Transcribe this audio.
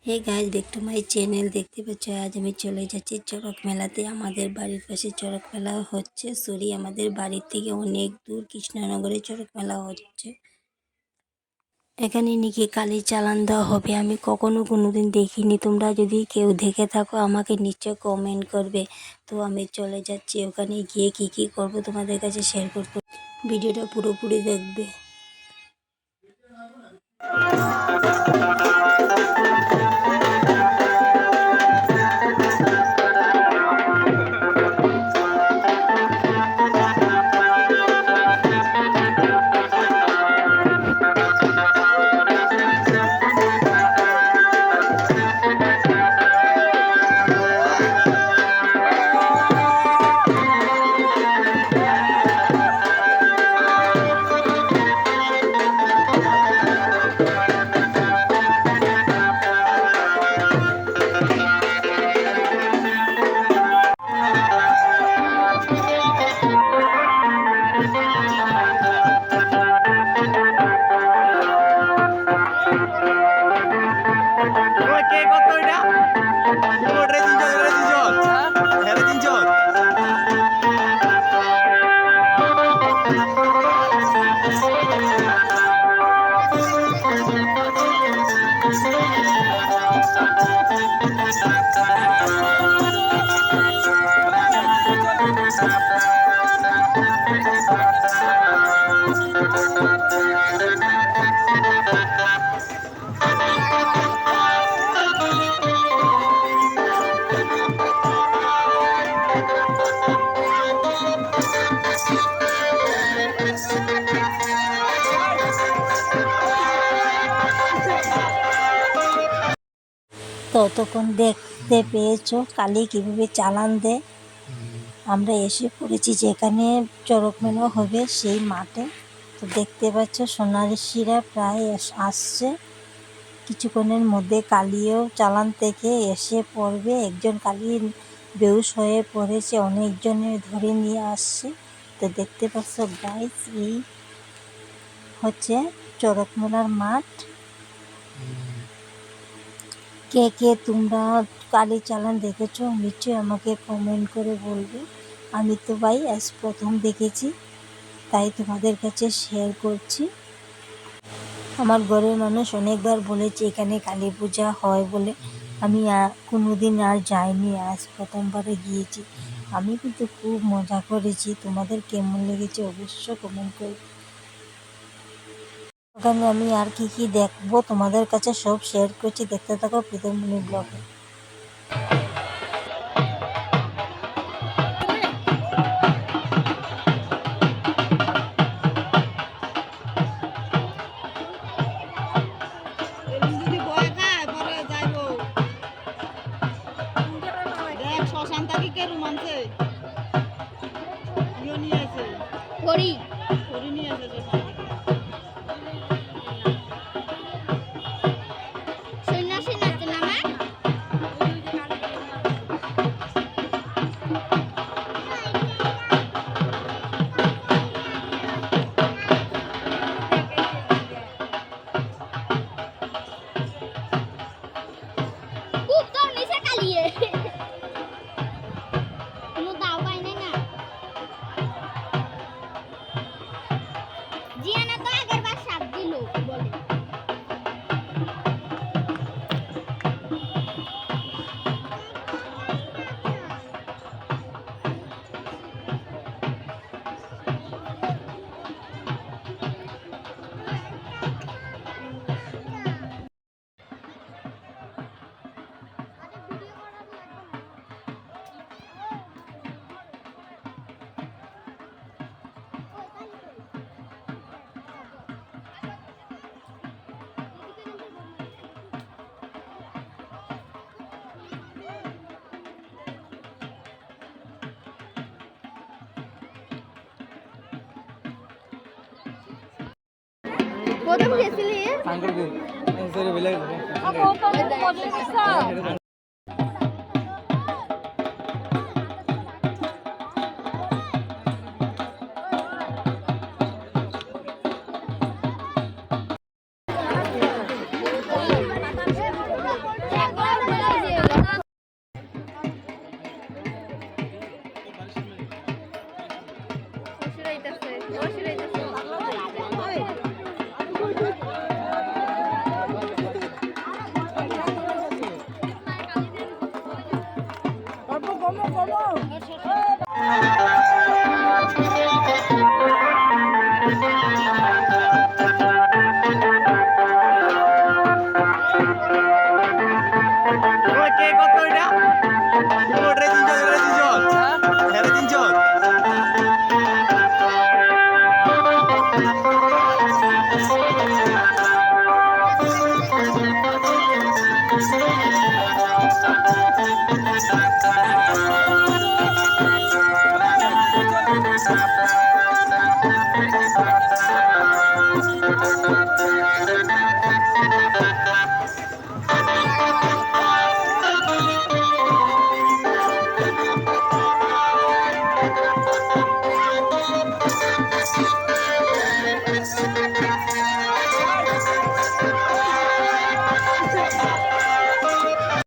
Hey guys, back to my channel. দেখতে পাচ্ছ আজ আমি চলে যাচ্ছি চড়ক মেলাতে। আমাদের বাড়ির পাশে চড়ক মেলা হচ্ছে। আমাদের বাড়ির থেকে অনেক দূর কৃষ্ণনগরে চড়ক মেলা হচ্ছে। এখানে নাকি কালী চালান দেওয়া হবে। আমি কখনো কোনোদিন দেখিনি। তোমরা যদি কেউ দেখে থাকো আমাকে নিচে কমেন্ট করবে। তো আমি চলে যাচ্ছি, ওখানে গিয়ে কি করব তোমাদের কাছে শেয়ার করবো। ভিডিওটা পুরোপুরি দেখবে। ততক্ষণ দেখতে পেয়েছো কালী কীভাবে চালান দেয়। আমরা এসে পড়েছি যেখানে চড়ক মেলা হবে সেই মাঠে। তো দেখতে পাচ্ছ সন্ন্যাসীরা প্রায় আসছে। কিছুক্ষণের মধ্যে কালীও চালান থেকে এসে পড়বে। একজন কালী বেহুশ হয়ে পড়েছে, অনেকজনের ধরে নিয়ে আসছে। তো দেখতে পাচ্ছ গাইস, এই হচ্ছে চড়ক মেলার মাঠ। কে কে তোমরা কালী চালান দেখেছো নিশ্চয়ই আমাকে কমেন্ট করে বলবে। আমি তো ভাই আজ প্রথম দেখেছি, তাই তোমাদের কাছে শেয়ার করছি। আমার ঘরের মানুষ অনেকবার বলেছে এখানে কালী পূজা হয় বলে। আমি কোনোদিন আর যাইনি, আজ প্রথমবারে গিয়েছি। আমি কিন্তু খুব মজা করেছি। তোমাদের কেমন লেগেছে অবশ্য কমেন্ট করবে। ওখানে আমি আর কি দেখবো তোমাদের কাছে সব শেয়ার করছি। দেখতে থাকো প্রীতমণি ব্লগে। প্রথম গেছিলি কে কত এটা ওটা তিনজন হ্যাঁ তিনজন